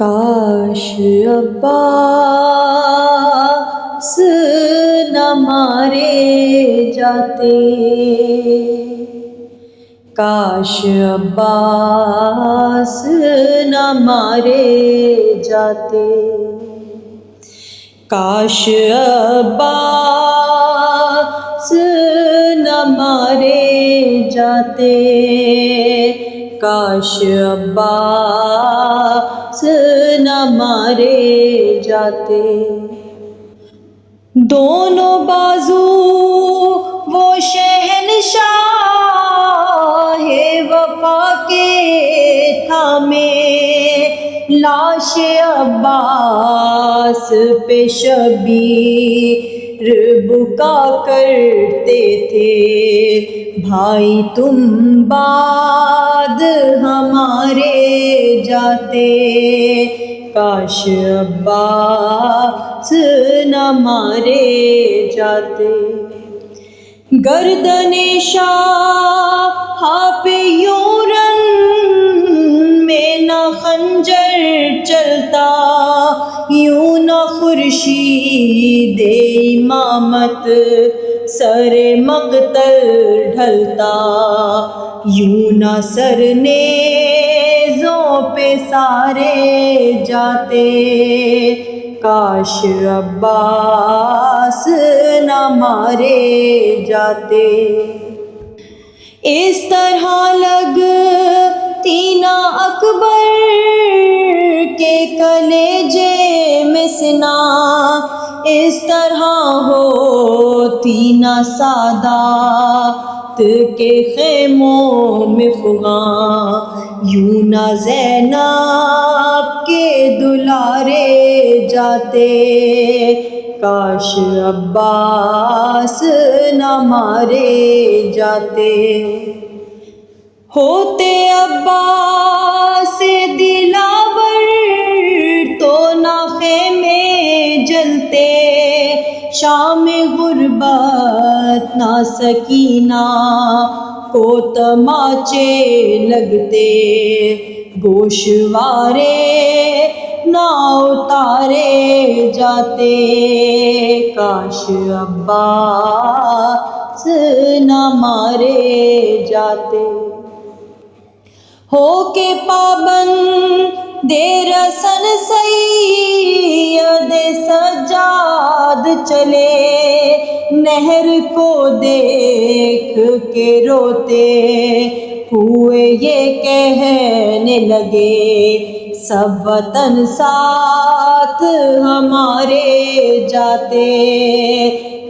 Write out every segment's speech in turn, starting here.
کاش عباس نہ مارے جاتے، کاش عباس نہ مارے جاتے، کاش عباس نہ مارے جاتے، کاش عباس نہ مارے جاتے۔ دونوں بازو وہ شہنشاہ وفا کے تھامے، لاش عباس پہ شبیر بکا کرتے تھے، بھائی تم بعد ہمارے جاتے، کاش عباس نہ مارے جاتے۔ گردن شاہ پہ یوں رن میں نہ خنجر چلتا، یوں نہ خورشید امامت سر مقتل ڈھلتا، یوں نہ سر نیزوں پہ سارے جاتے، کاش عباس نہ مارے جاتے۔ اس طرح لگتی نہ اکبر کے کلیجے میں سنا، اس طرح ہوتی نہ سادات کے خیموں میں فغاں، یوں نہ زینب کے دلارے جاتے، کاش عباس نہ مارے جاتے۔ ہوتے عباس دلاور تو نہ خیمے جلتے، شام غربت نہ سکینہ کو تماچے لگتے، گوشوارے نہ اتارے جاتے، کاش عباس نہ مارے جاتے۔ ہو کے پابند رسن سید سجاد چلے، نہر کو دیکھ کے روتے ہوئے یہ کہنے لگے، سب وطن ساتھ ہمارے جاتے،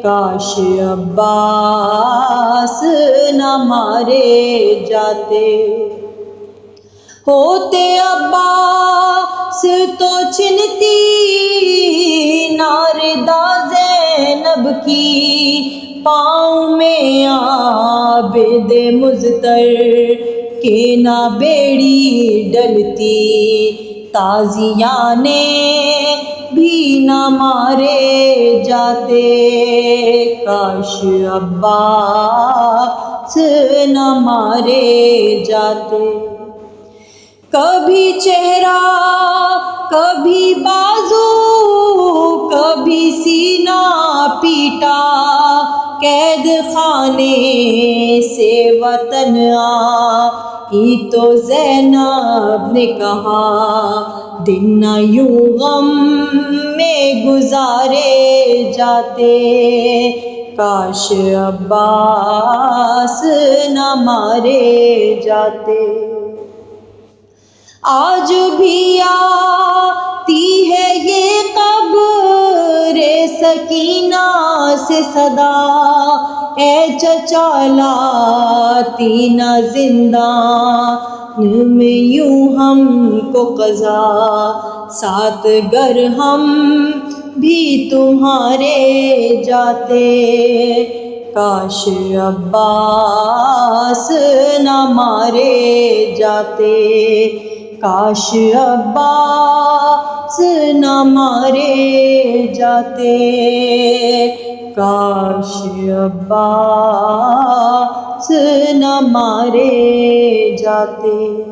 کاش عباس نہ مارے جاتے۔ ہوتے عباس تو چھنتی ناردا زینب کی، پاؤں میں عابد مضطر کے نہ بیڑی ڈلتی، تازیانے بھی نہ مارے جاتے، کاش عباس نہ مارے جاتے۔ کبھی چہرہ کبھی بازو کبھی سینہ پیٹا، قید خانے سے وطن آئی تو زینب نے کہا، دن نہ یوں غم میں گزارے جاتے، کاش عباس نہ مارے جاتے۔ آج بھی آتی ہے یہ قبر سکینہ سے صدا، اے چچا لاتی نہ زندان میں یوں ہم کو قضا، سات گر ہم بھی تمہارے جاتے، کاش عباس نہ مارے جاتے، کاش عباس نہ مارے جاتے، کاش عباس نہ مارے جاتے۔